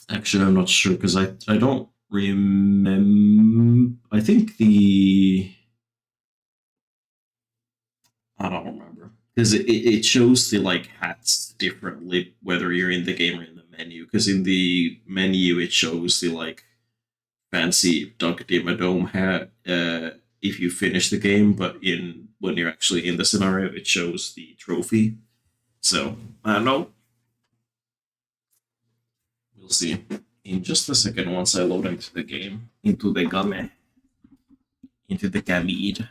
Actually, I'm not sure because I don't remember. I think I don't remember because it shows the like hats differently whether you're in the game or in the menu. Because in the menu it shows the like fancy Dunk Dome hat if you finish the game, but in when you're actually in the scenario, it shows the trophy. So I don't know. We'll see in just a second once I load into the game, into the game, into the gamid.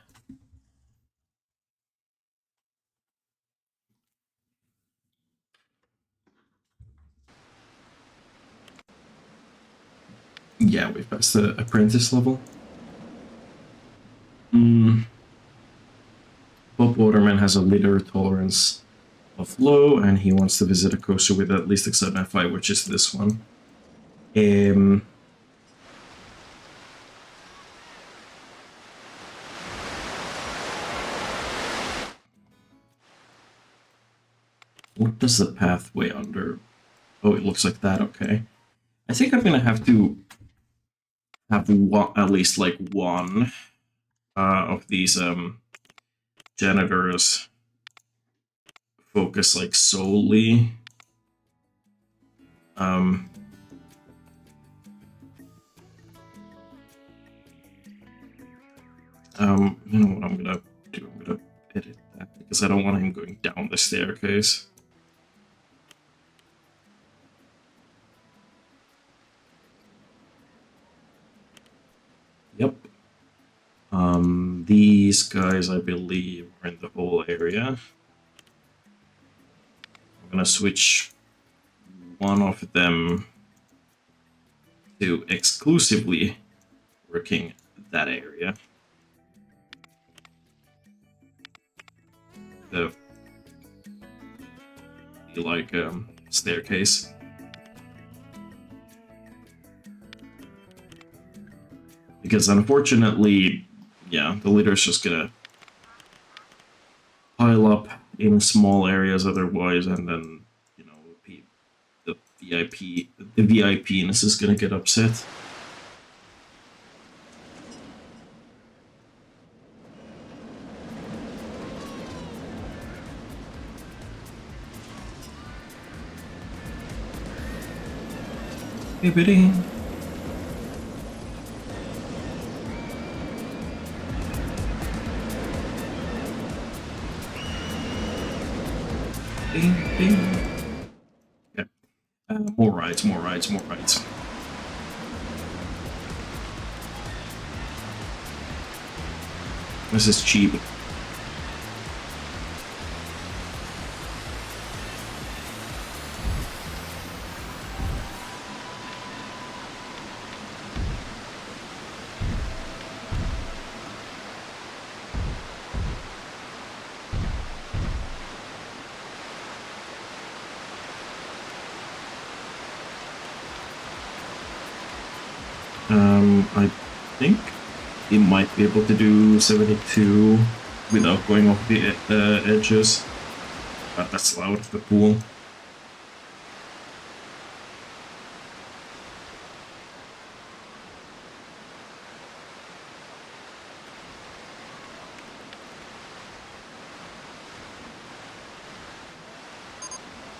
Yeah, we've passed the apprentice level. Mm, Bob Waterman has a litter tolerance of low, and he wants to visit a coaster with at least excitement 5, which is this one. Um, what does the pathway under? Oh, it looks like that. Okay. I think I'm gonna have to have one, at least like one of these janitors focus like solely um you know what I'm gonna do? I'm gonna edit that because I don't want him going down the staircase. Yep. These guys, I believe, are in the whole area. I'm gonna switch one of them to exclusively working that area. The like staircase. Because unfortunately, yeah, the litter's just gonna pile up in small areas otherwise, and then you know the VIPness is gonna get upset. Bibbidi. Ding, ding. Okay. More rides, more rides, more rides. This is cheap. I think it might be able to do 72 without going off the edges. That's loud, the pool.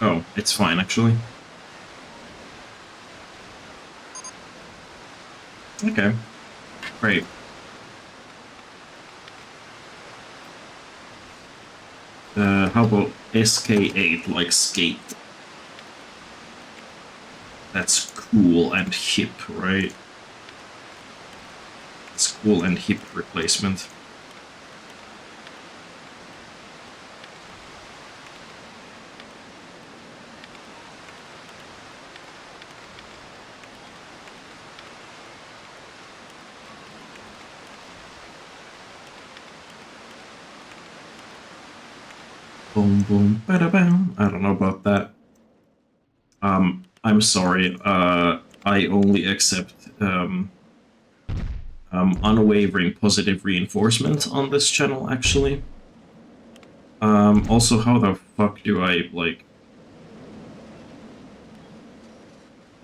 Oh, it's fine actually. Okay, great. How about SK8, like skate? That's cool and hip, right? It's cool and hip replacement. Boom, boom, bada bam. I don't know about that. I'm sorry. I only accept unwavering positive reinforcement on this channel, actually. Also, how the fuck do I, like...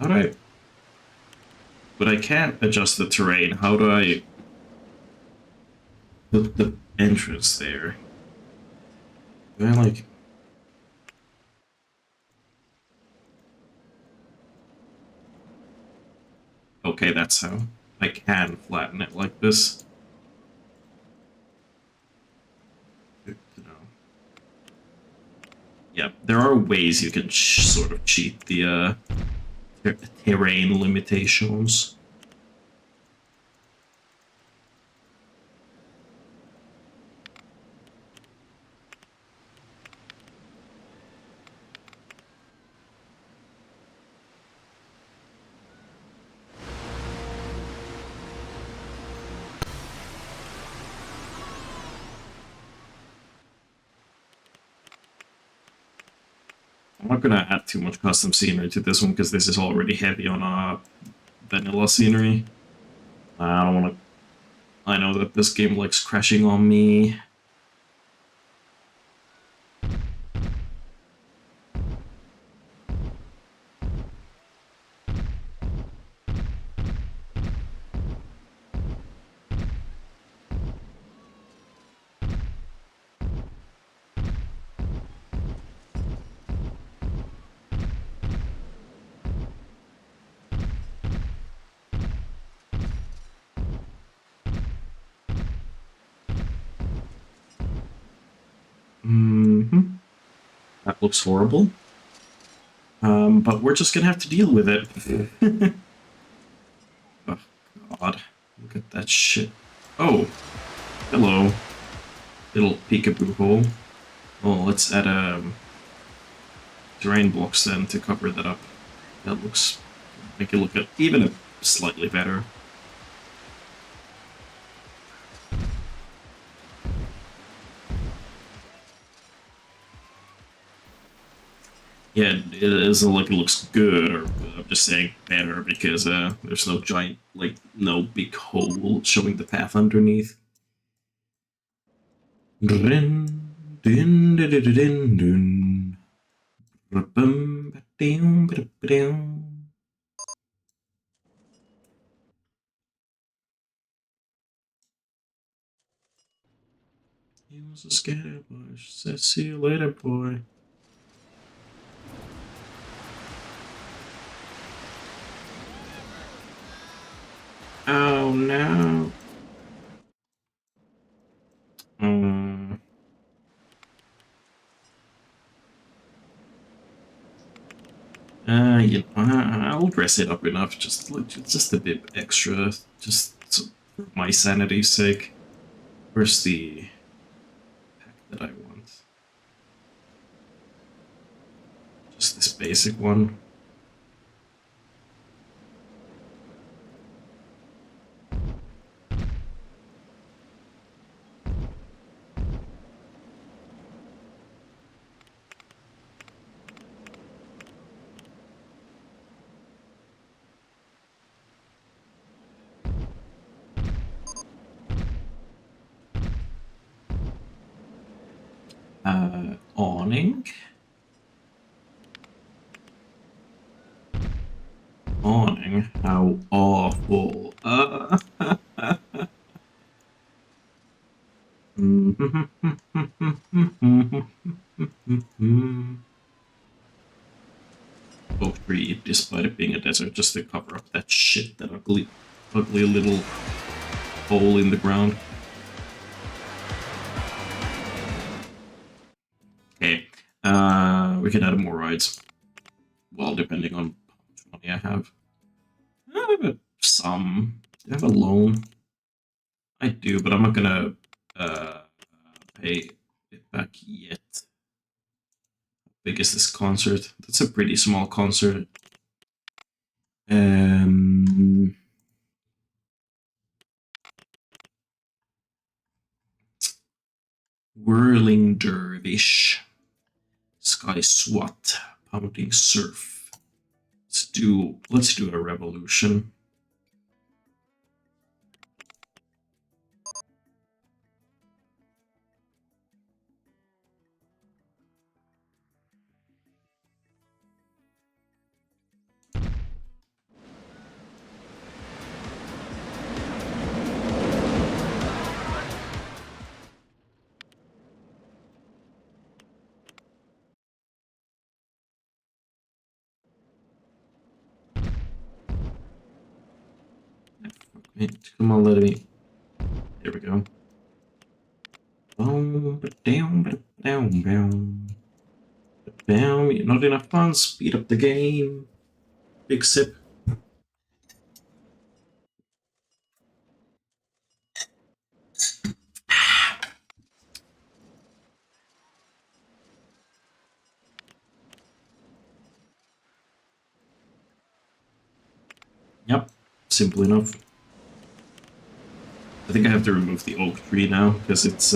How do I... but I can't adjust the terrain. How do I put the entrance there? Do I like... Okay, that's how I can flatten it like this. You know. Yeah, there are ways you can sort of cheat the terrain limitations. I'm not gonna add too much custom scenery to this one because this is already heavy on vanilla scenery. I don't want to. I know that this game likes crashing on me. Mm-hmm. That looks horrible. But we're just gonna have to deal with it. Oh, God. Look at that shit. Oh, hello. Little peekaboo hole. Well, let's add terrain blocks then to cover that up. That looks... make it look even slightly better. Yeah, it isn't like it looks good, or I'm just saying better because there's no giant, like, no big hole showing the path underneath. He was a scared boy. She said, "See you later, boy." Oh no. Um, yeah, I'll dress it up enough, just a bit extra, just for my sanity's sake. Where's the pack that I want? Just this basic one. Awning. Awning. How awful. Oak tree, despite it being a desert, just to cover up that shit, that ugly little hole in the ground. Okay, we can add more rides. Well, depending on how much money I have. I have some. Do I have a loan? I do, but I'm not gonna pay it back yet. How big is this concert? That's a pretty small concert. Whirling Dervish. Sky SWAT. Pounding Surf. Let's do a revolution. Come on, let me. There we go. Not enough fun. Speed up the game. Big sip. Yep, simple enough. I think I have to remove the oak tree now because it's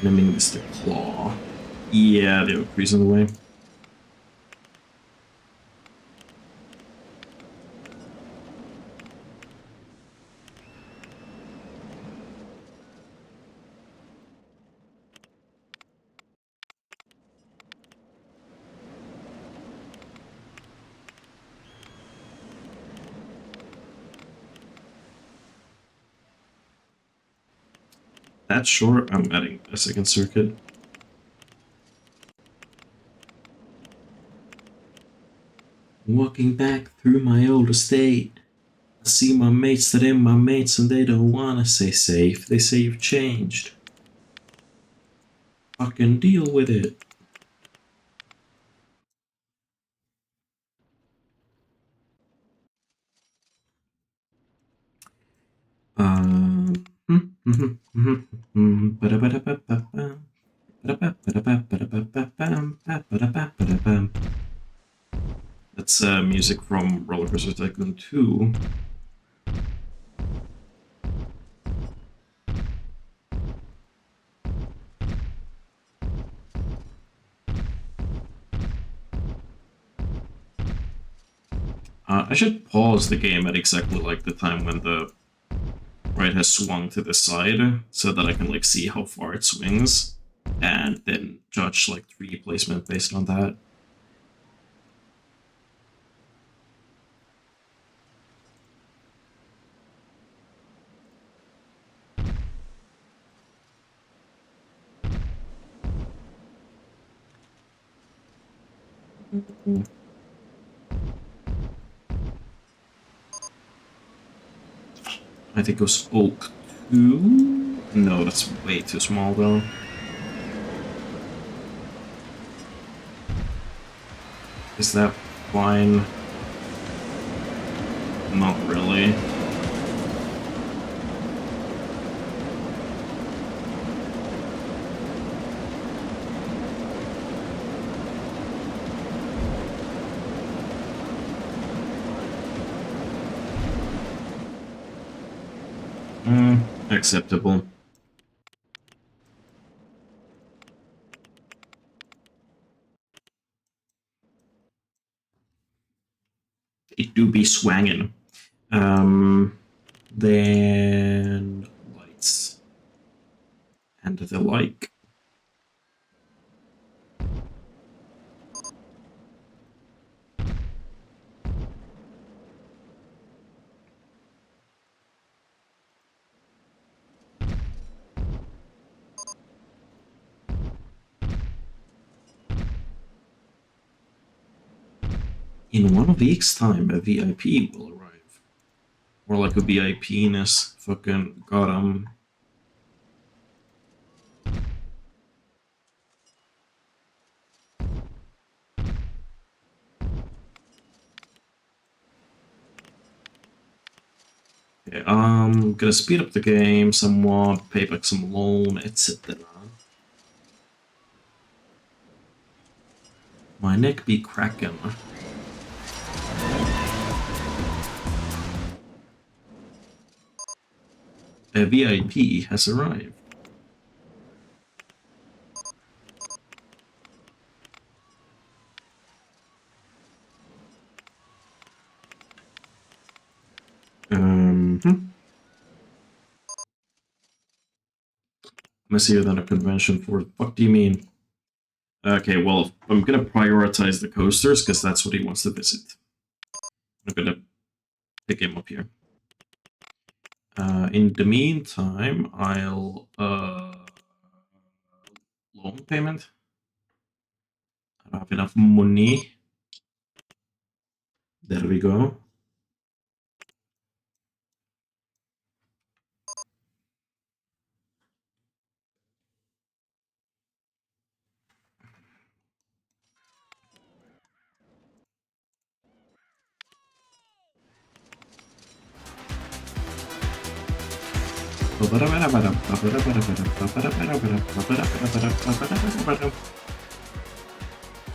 naming Mr. Claw. Yeah, the oak tree's in the way. That's short. I'm adding a second circuit. Walking back through my old estate, I see my mates that ain't my mates and they don't wanna say safe. They say you've changed. Fucking deal with it. That's music from Rollercoaster Tycoon 2. I should pause the game at exactly like the time when the ride has swung to the side so that I can like see how far it swings and then judge like tree placement based on that. I think it was Oak 2? No, that's way too small though. Is that fine? Not really. Acceptable. It do be swangin'. Then lights and the like. In 1 week's time, a VIP will arrive. More like a VIP-ness. Fucking got him. Okay, gonna speed up the game somewhat, pay back some loan, etc. My neck be cracking. A VIP has arrived. Messier than a convention for. What do you mean? Okay, well, I'm gonna prioritize the coasters because that's what he wants to visit. I'm gonna pick him up here. In the meantime, I'll loan payment. I don't have enough money. There we go.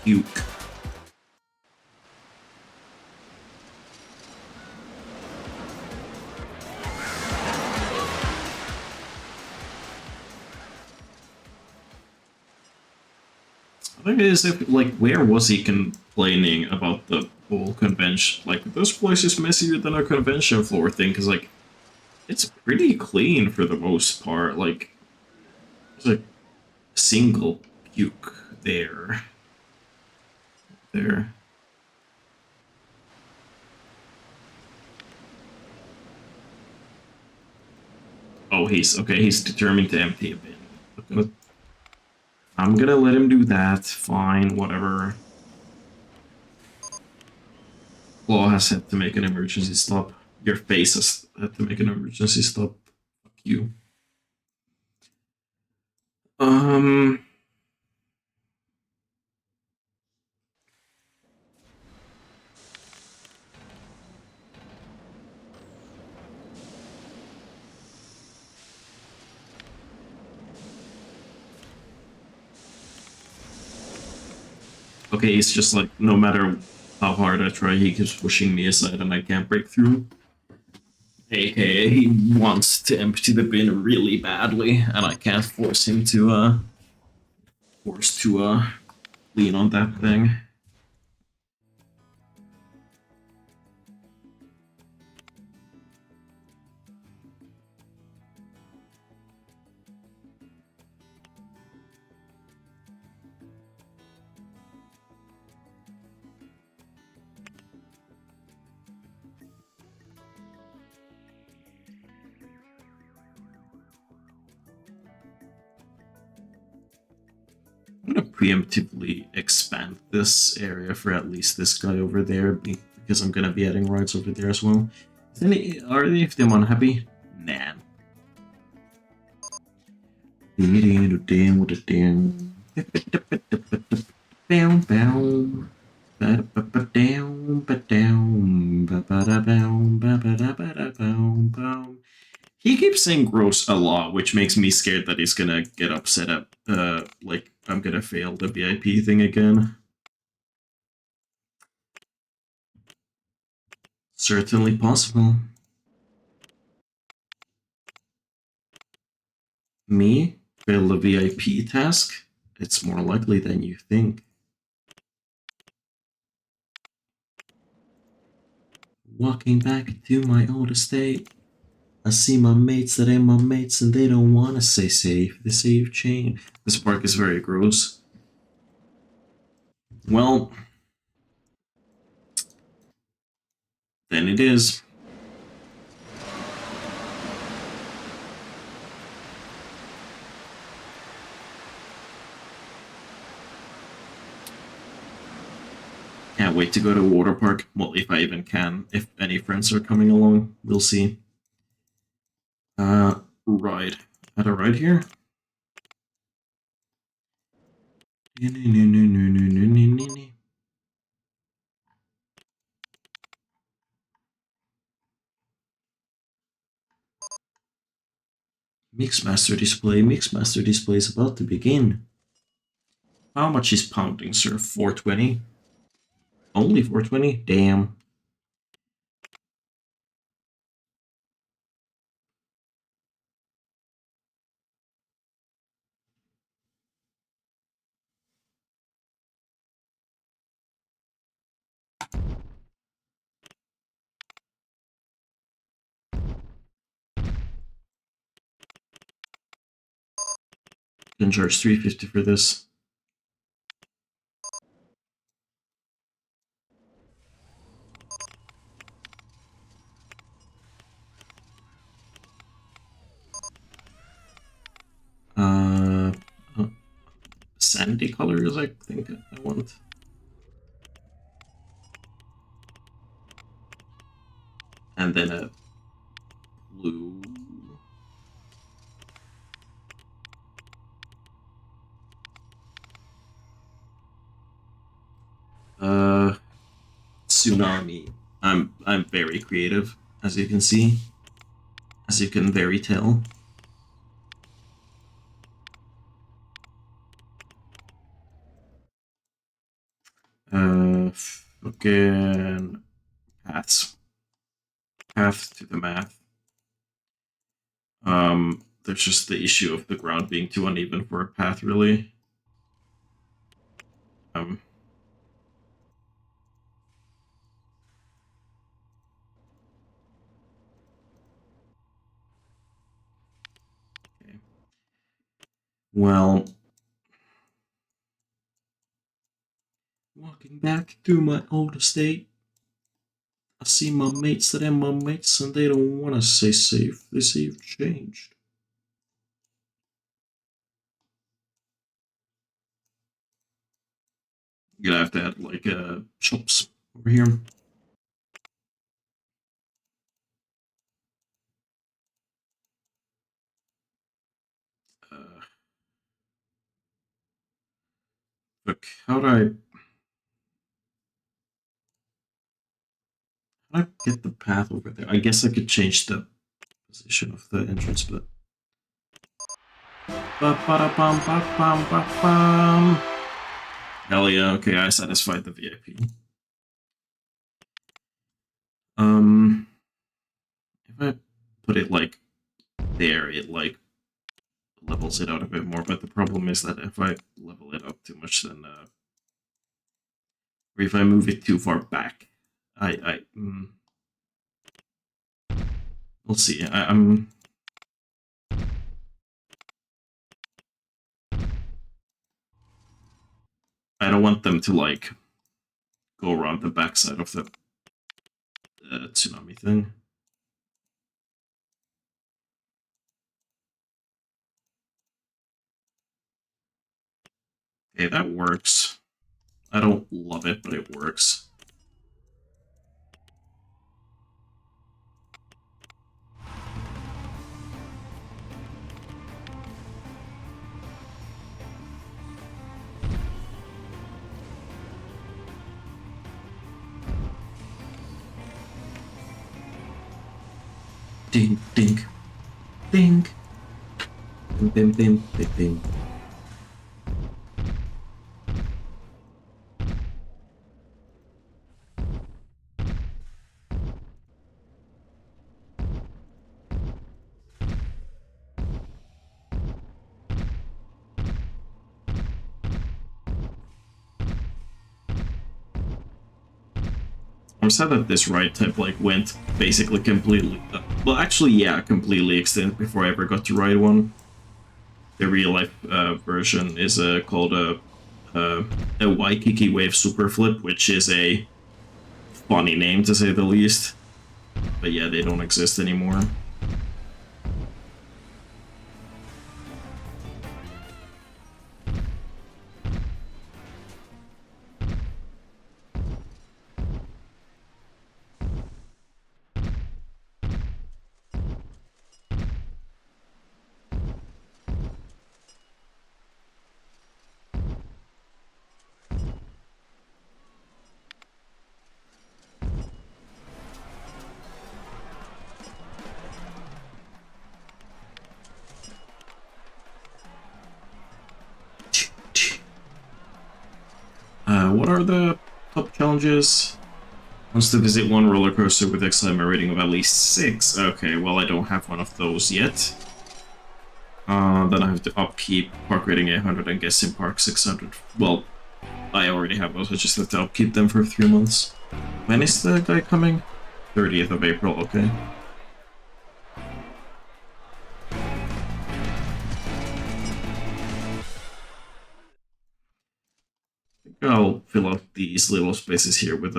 Puke. I think it is if, like, where was he complaining about the whole convention? Like, this place is messier than a convention floor thing, because, like, it's pretty clean for the most part. Like, there's a single puke there. There. Oh, he's okay. He's determined to empty a bin. I'm gonna let him do that. Fine, whatever. Claw has had to make an emergency stop. Your face has had to make an emergency stop. Fuck you. Um. Okay, it's just like no matter how hard I try, he keeps pushing me aside and I can't break through. AKA, he wants to empty the bin really badly, and I can't force him to lean on that thing. I'm gonna preemptively expand this area for at least this guy over there, because I'm gonna be adding rides over there as well. Are any of them unhappy? Nah. He keeps saying gross a lot, which makes me scared that he's gonna get upset at, like, I'm gonna fail the VIP thing again. Certainly possible. Me? Fail the VIP task? It's more likely than you think. Walking back to my old estate, I see my mates that ain't my mates and they don't want to say safe. They say you've changed. This park is very gross. Well, then it is. Can't wait to go to water park. Well, if I even can. If any friends are coming along, we'll see. Ride. Had a ride here? Mixmaster display is about to begin. How much is pounding, sir? 420? Only 420? Damn. Can charge 350 for this. Uh, sandy colors, I think I want. And then a blue. Tsunami. I'm very creative, as you can see. As you can very tell. Fucking paths. Path to the math. There's just the issue of the ground being too uneven for a path, really. Um, okay. Well, walking back to my old estate, I see my mates and my mates, and they don't want to say safe. They say you've changed. You're gonna have to add like shops over here. Uh, look, how do I get the path over there? I guess I could change the position of the entrance, but. Ba-ba-da-bum-ba-bum-ba-bum. Hell yeah, okay, I satisfied the VIP. If I put it like there, it like levels it out a bit more, but the problem is that if I level it up too much, then or if I move it too far back, we'll see. I don't want them to like go around the backside of the tsunami thing. Okay, that works. I don't love it, but it works. Ding, ding, ding. Bim, bim, bim, bim, bim. I'm sad that this ride type like went basically completely. Well, actually, yeah, completely extinct before I ever got to ride one. The real life version is called a Waikiki Wave Super Flip, which is a funny name to say the least. But yeah, they don't exist anymore. What are the top challenges? Wants to visit one roller coaster with excitement rating of at least 6. Okay, well, I don't have one of those yet. Then I have to upkeep park rating 800 and guest in park 600. Well, I already have those, I just have to upkeep them for 3 months. When is the guy coming? 30th of April, okay. I'll fill out these little spaces here with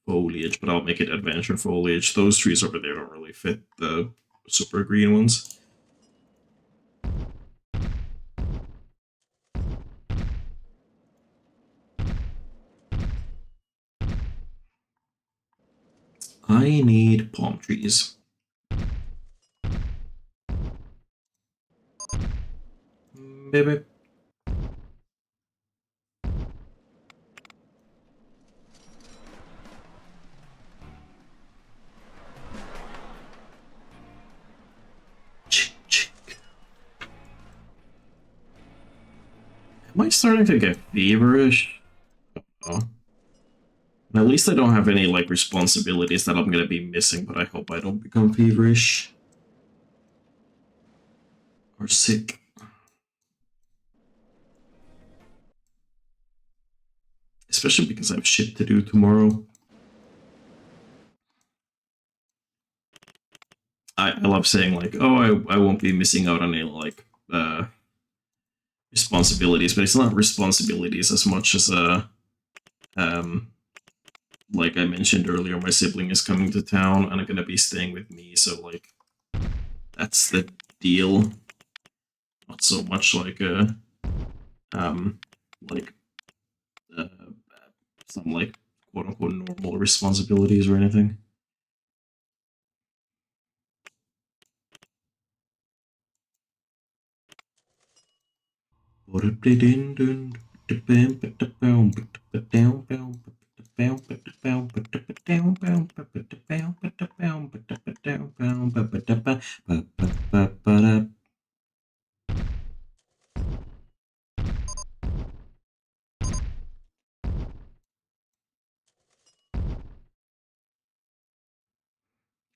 foliage, but I'll make it adventure foliage. Those trees over there don't really fit the super green ones. I need palm trees. Baby. Am I starting to get feverish? Oh. At least I don't have any like responsibilities that I'm gonna be missing, but I hope I don't become feverish or sick. Especially because I have shit to do tomorrow. I love saying like, oh, I won't be missing out on any like responsibilities, but it's not responsibilities as much as um like I mentioned earlier, my sibling is coming to town and I'm gonna be staying with me, so like that's the deal. Not so much like um like uh, some like quote unquote normal responsibilities or anything.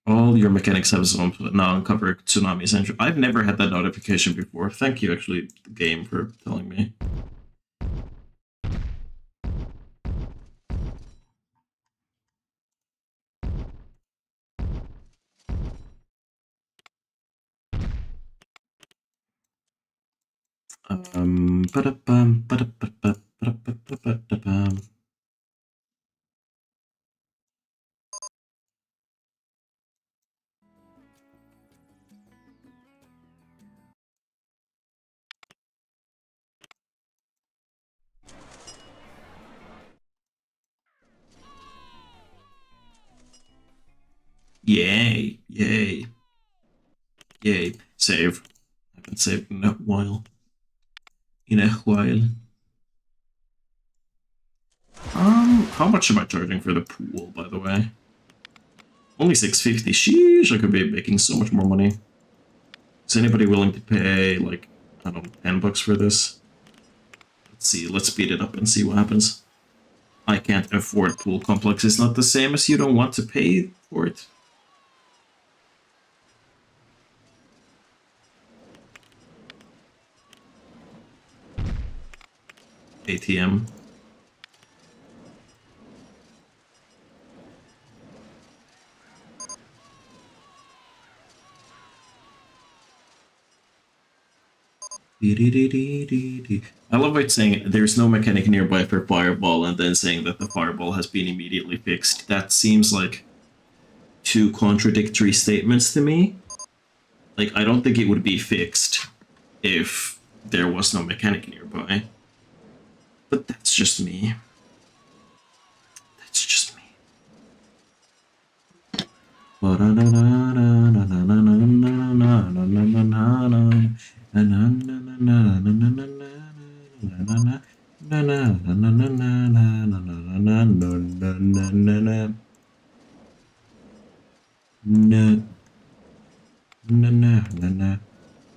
All your mechanics have now uncovered tsunami central. I've never had that notification before. Thank you, actually, the game, for telling me. Yay, yay, yay. Save. I haven't saved in a while. How much am I charging for the pool, by the way? Only 650. Sheesh, I could be making so much more money. Is anybody willing to pay, like, I don't know, 10 bucks for this? Let's see, let's speed it up and see what happens. I can't afford pool complex. It's not the same as you don't want to pay for it. ATM. I love it saying there's no mechanic nearby for fireball and then saying that the fireball has been immediately fixed. That seems like two contradictory statements to me. Like, I don't think it would be fixed if there was no mechanic nearby. But that's just me. That's just me.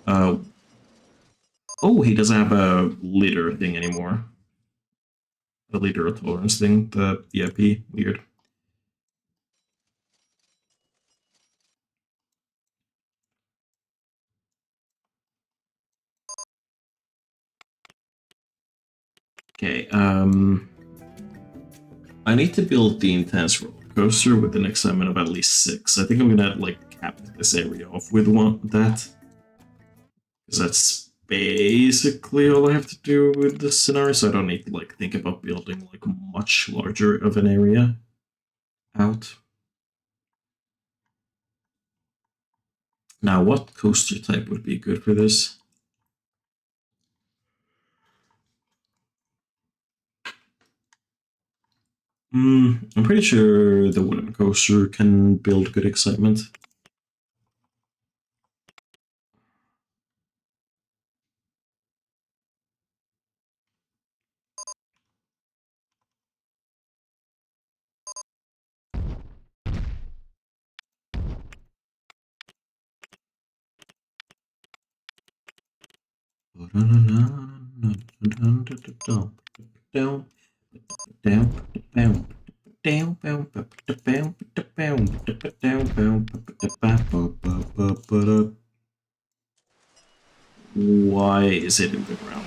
Uh, oh, he doesn't have a leader thing anymore. A leader tolerance thing. The VIP. Weird. Okay, I need to build the intense roller coaster with an excitement of at least 6. I think I'm gonna like cap this area off with that. Because that's basically all I have to do with this scenario, so I don't need to like think about building like much larger of an area out. Now, what coaster type would be good for this? I'm pretty sure the wooden coaster can build good excitement. Why is it in the ground?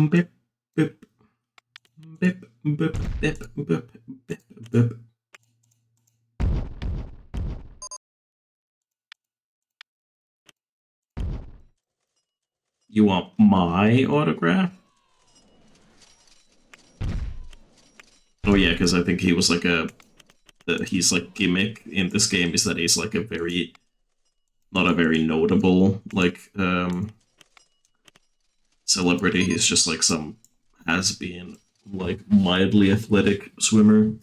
Bip, bip, bip, bip, bip, bip, bip, bip. You want my autograph? Oh yeah, because I think he was like he's like gimmick in this game is that he's like a very, not a very notable like celebrity. He's just like some has been like mildly athletic swimmer.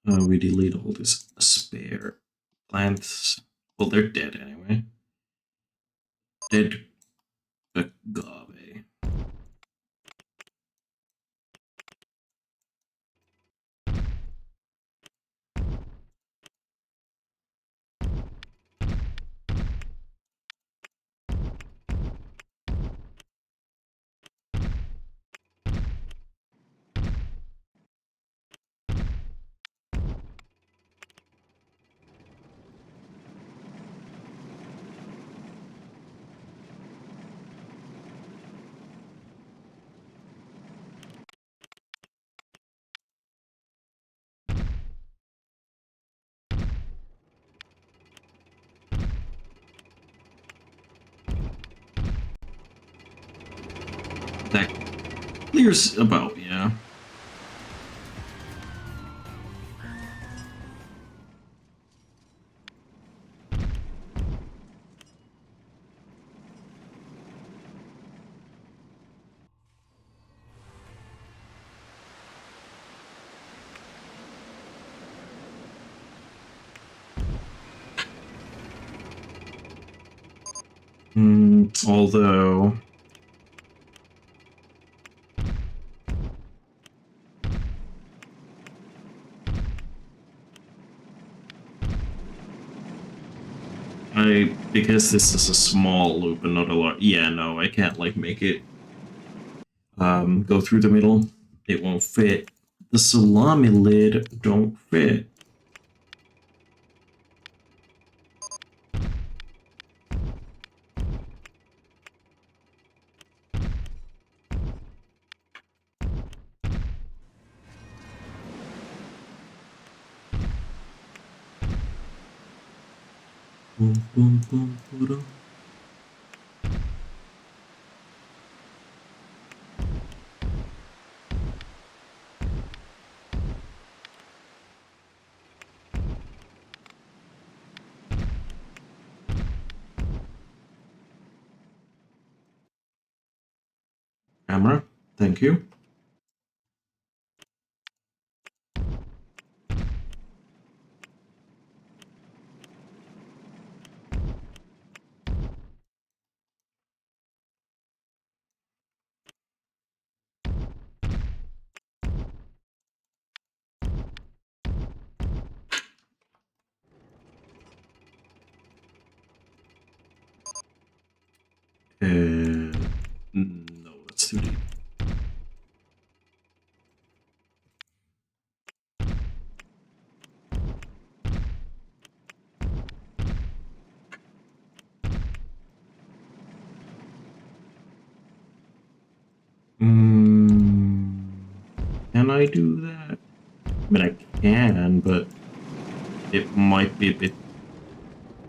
We delete all this spare plants. Well, they're dead anyway. Dead agave. That clears about, yeah. Although because this is a small loop and not a lot. Yeah, no, I can't like make it go through the middle. It won't fit. The salami lid don't fit. Boom, boom, boom, boom. Camera, thank you. No, that's too deep. Can I do that? I mean, I can, but it might be a bit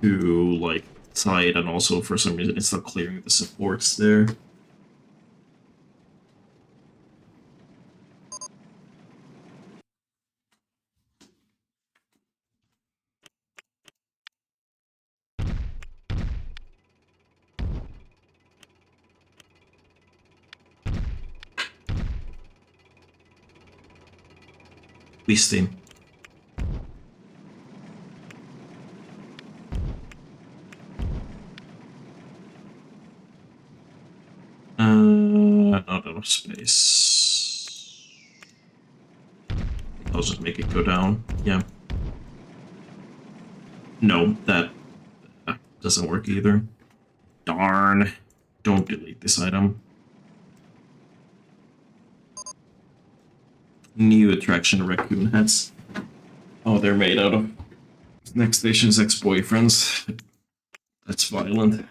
too like tight, and also for some reason it's not clearing the supports there. Twisting. space. I'll just make it go down. Yeah. No, that doesn't work either. Darn. Don't delete this item. New attraction raccoon hats. Oh, they're made out of next station's ex-boyfriends. That's violent.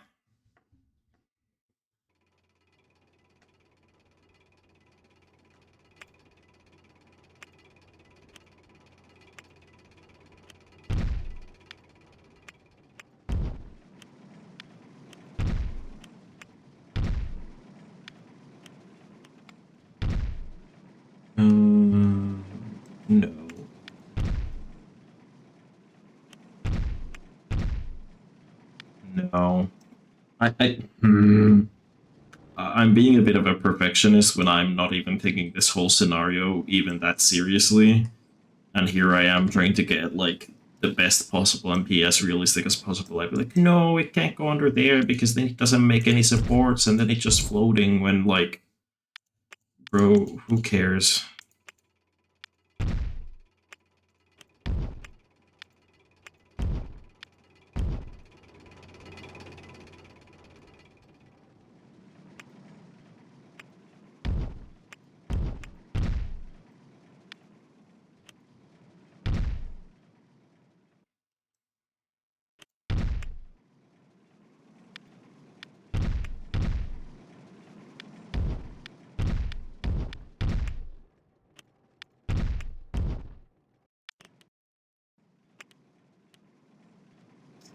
No. No. I'm being a bit of a perfectionist when I'm not even taking this whole scenario even that seriously. And here I am trying to get, like, the best possible MP as realistic as possible. I'd be like, no, it can't go under there because then it doesn't make any supports and then it's just floating when, like, bro, who cares?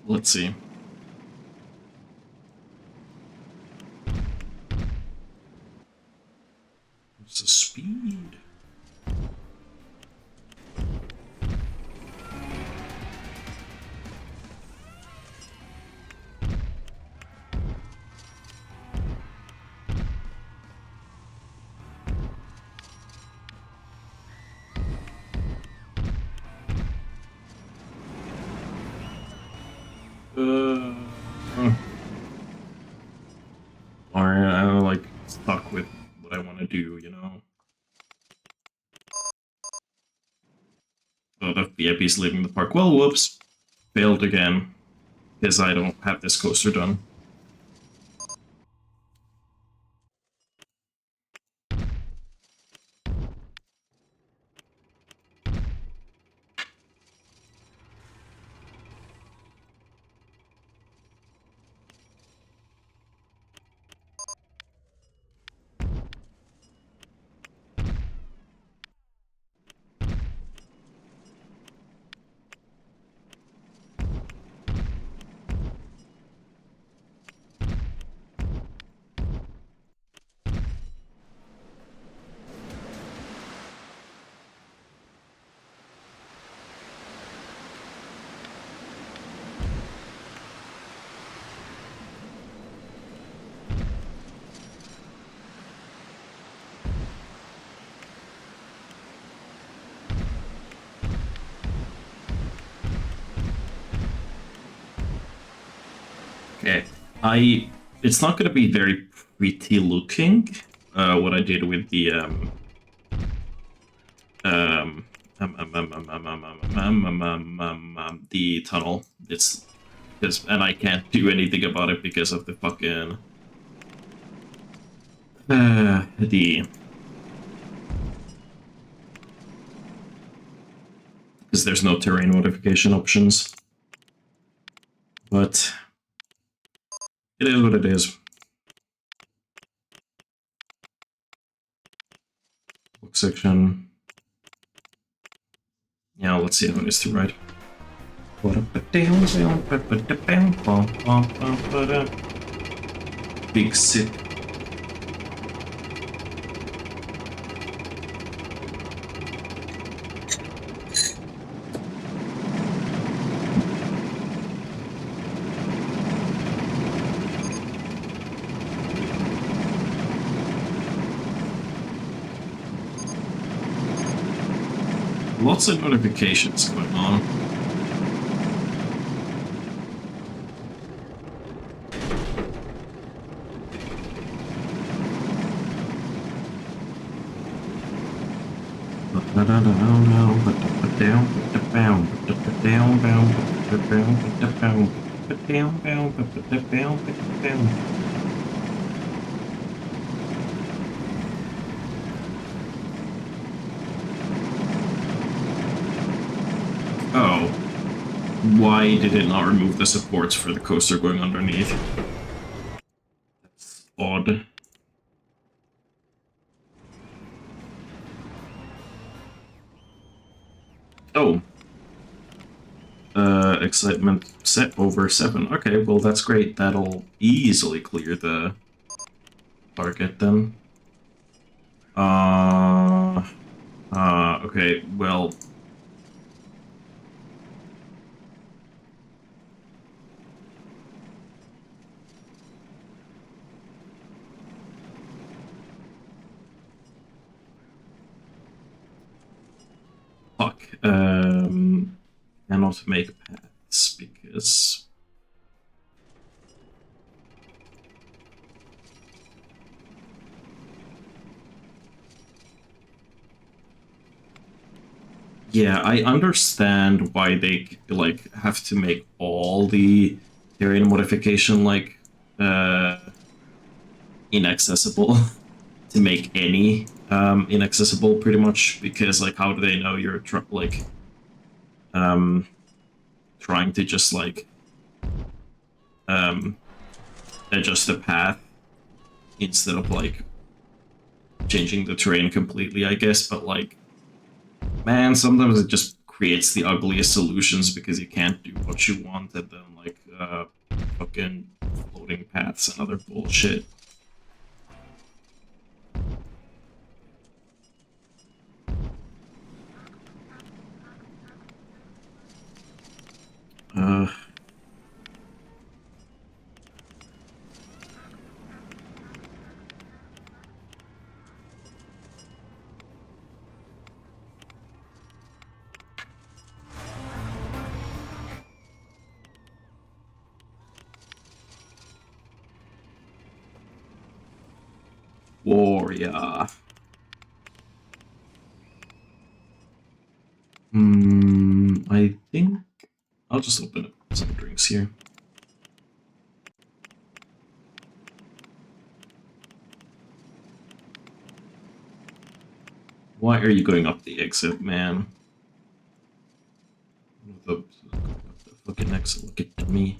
Let's see. What's the speed? I'm like stuck with what I want to do, you know. A lot of VIPs leaving the park. Well, whoops, failed again because I don't have this coaster done. Okay, it's not going to be very pretty looking. What I did with the the tunnel. It's because, and I can't do anything about it because of the fucking the because there's no terrain modification options. But it is what it is. Book section. Yeah, let's see how it is to ride. Big sip. Lots of notifications going on. Oh, why did it not remove the supports for the coaster going underneath? That's odd. Oh. Excitement set over 7. Okay, well that's great. That'll easily clear the target then. Okay, well... Fuck. Cannot make paths because... Yeah, I understand why they, like, have to make all the terrain modification, like, inaccessible. To make any inaccessible, pretty much, because, like, how do they know you're, trying to just, like, adjust the path instead of, like, changing the terrain completely, I guess, but, like, man, sometimes it just creates the ugliest solutions because you can't do what you want, and then, like, fucking floating paths and other bullshit. Warrior. I think I'll just open up some drinks here. Why are you going up the exit, man? The fucking exit, look at me.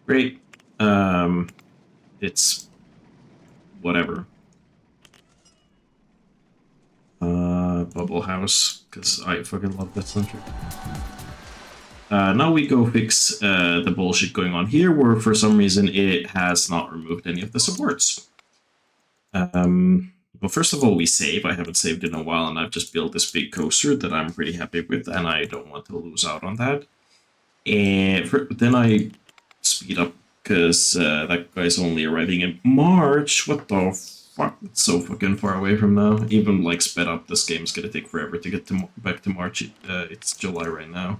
Great. It's whatever. Bubble House, because I fucking love that soundtrack. Now we go fix the bullshit going on here, where for some reason it has not removed any of the supports. Well, first of all, we save. I haven't saved in a while, and I've just built this big coaster that I'm pretty happy with, and I don't want to lose out on that. And then I speed up, because that guy's only arriving in March. What the fuck? It's so fucking far away from now. Even, like, sped up, this game's gonna take forever to get back to March. It's July right now.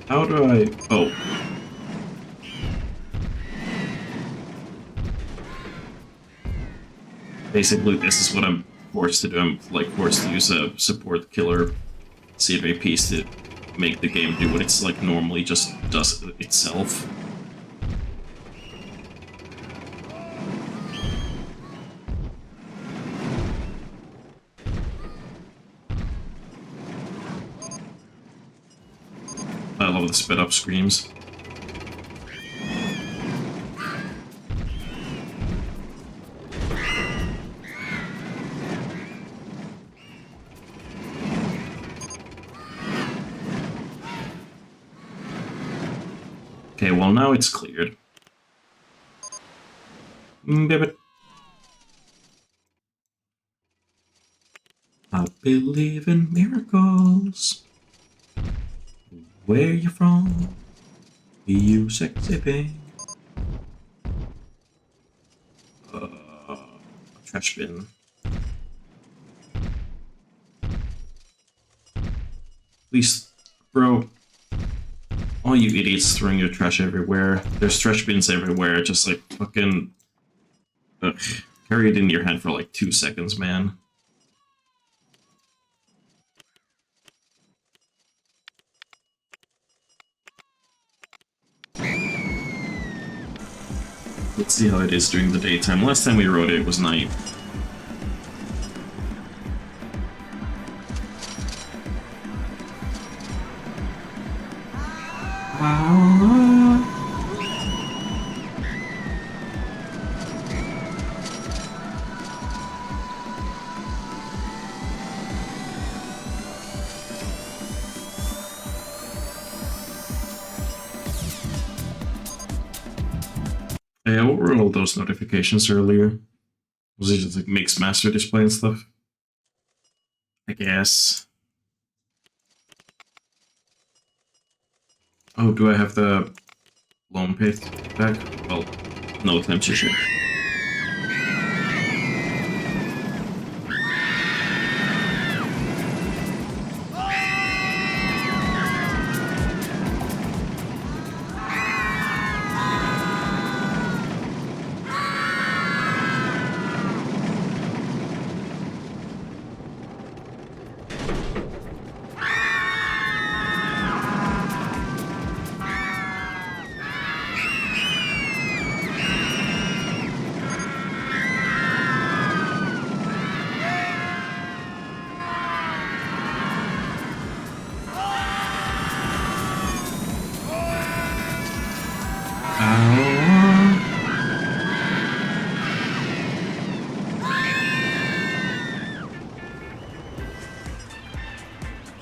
How do I... Oh. Basically, this is what I'm forced to do. I'm, like, forced to use a support killer scenery piece to make the game do what it's, like, normally just does itself. I love the sped up screams. Okay, well now it's cleared. Baby. I believe in miracles. Where you from? You sexy thing. Trash bin. Please, bro. All you idiots throwing your trash everywhere. There's trash bins everywhere. Just like fucking. Ugh. Carry it in your hand for like 2 seconds, man. Let's see how it is during the daytime. Last time we rode it, it was night. Yeah, what were all those notifications earlier? Was it just like mixed master display and stuff? I guess. Oh, do I have the loan pit back? Well, no time to check.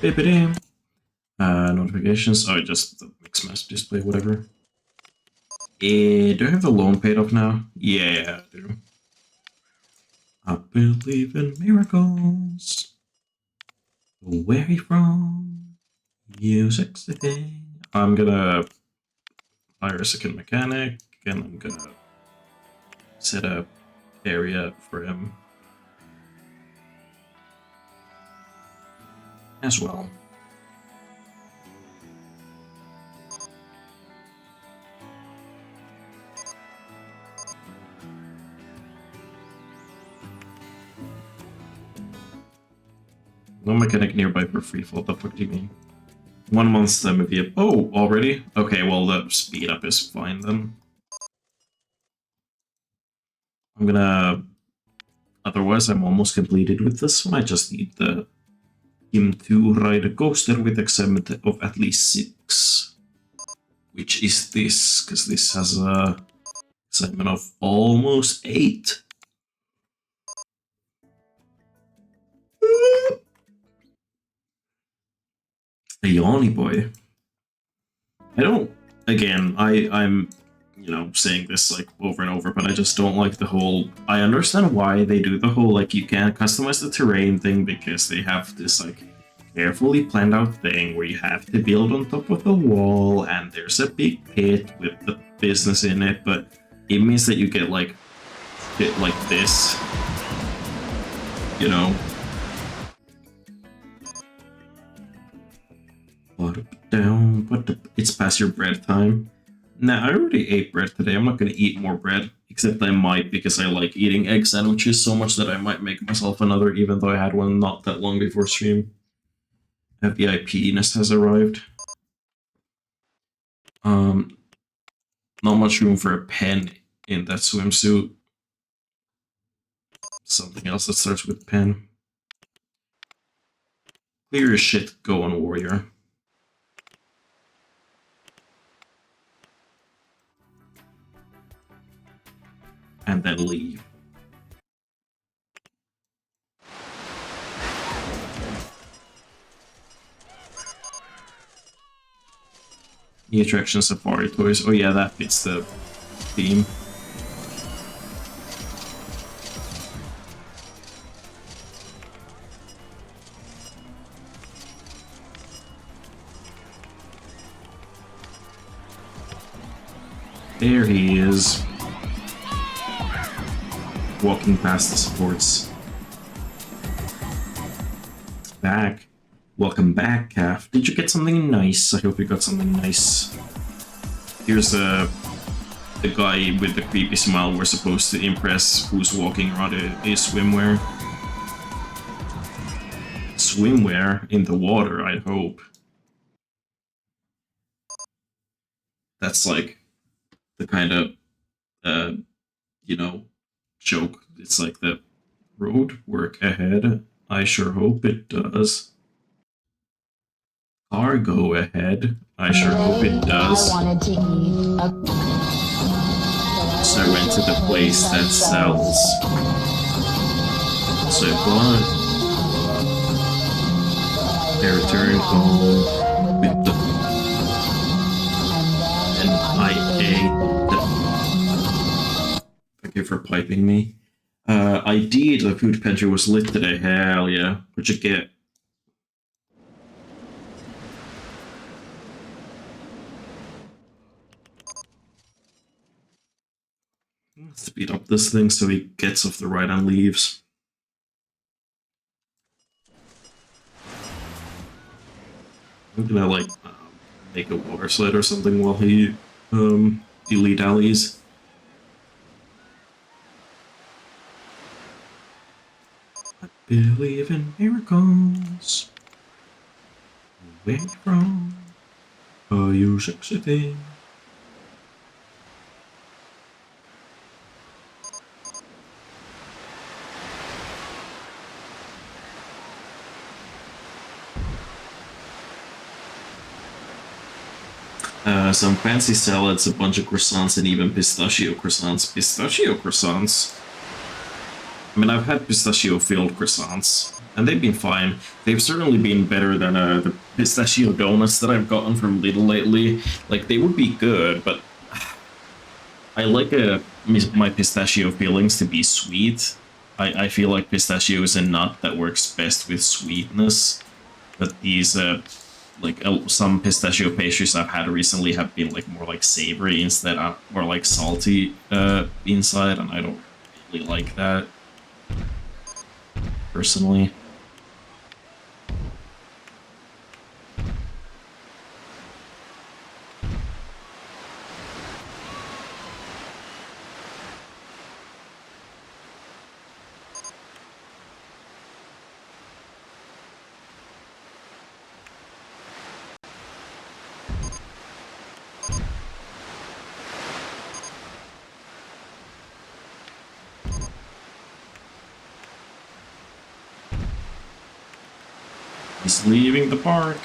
Bippity. Notifications. Oh, just the mixed master display, whatever. Do I have the loan paid off now? Yeah, I do. I believe in miracles. Where you from? You sexy thing. I'm gonna hire a second mechanic, and I'm gonna set up area for him as well. No mechanic nearby for free fall. What the fuck do you mean? 1 month's time of year. Oh, already? Okay, well the speed up is fine then. I'm gonna. Otherwise, I'm almost completed with this one. I just need him to ride a coaster with excitement of at least 6. Which is this? Because this has a excitement of almost 8. A yawny boy. I don't. Again, I'm saying this like over and over, but I just don't like the whole. I understand why they do the whole like you can't customize the terrain thing because they have this like carefully planned out thing where you have to build on top of the wall and there's a big pit with the business in it, but it means that you get like shit like this, you know. Down, but it's past your bread time. Nah, I already ate bread today. I'm not gonna eat more bread, except I might because I like eating egg sandwiches so much that I might make myself another, even though I had one not that long before stream. VIP nest has arrived. Not much room for a pen in that swimsuit. Something else that starts with pen. Clear your shit, go on, warrior. And then leave. The attraction Safari Toys. Oh yeah, that fits the theme. There he is. Walking past the supports. Back. Welcome back, Calf. Did you get something nice? I hope you got something nice. Here's the guy with the creepy smile we're supposed to impress who's walking around a swimwear. Swimwear in the water, I hope. That's like the kind of, you know, joke. It's like the road work ahead. I sure hope it does. Cargo ahead. I sure hope it does. I wanted to eat a... So I went to the place that sells. So what? I returned home with the... And I ate the... Thank you for piping me. I did. The food pantry was lit today. Hell yeah. What'd you get? Speed up this thing so he gets off the ride and leaves. I'm gonna like make a water slide or something while he dilly-dallies. I believe in miracles. Where from are you succeeding? Some fancy salads, a bunch of croissants, and even pistachio croissants. Pistachio croissants? I mean, I've had pistachio-filled croissants, and they've been fine. They've certainly been better than the pistachio donuts that I've gotten from Lidl lately. Like, they would be good, but I like my pistachio fillings to be sweet. I feel like pistachio is a nut that works best with sweetness, but these some pistachio pastries I've had recently have been like more like savory instead of more like salty inside, and I don't really like that personally. He's leaving the park.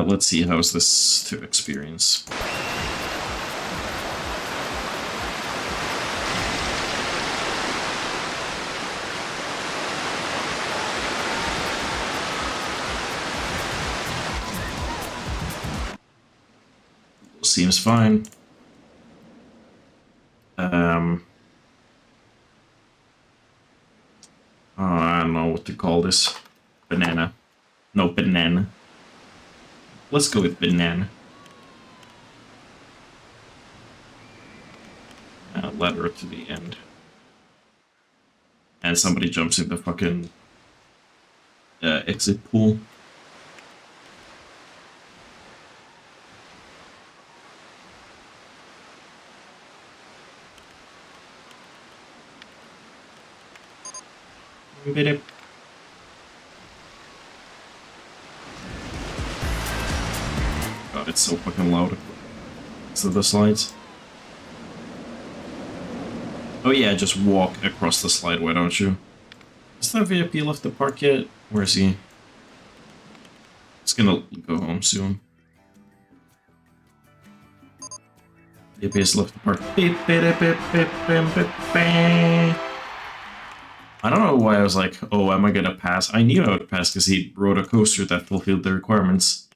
Let's see, how's this to experience? Seems fine. I don't know what to call this. Banana. No, banana. Let's go with banana. Ladder to the end. And somebody jumps in the fucking exit pool. God, it's so fucking loud. So the slides. Oh yeah, just walk across the slide, why don't you? Has that VIP left the park yet? Where is he? He's gonna go home soon. VIP has left the park. I don't know why I was like, oh, am I gonna pass? I knew I would pass because he rode a coaster that fulfilled the requirements.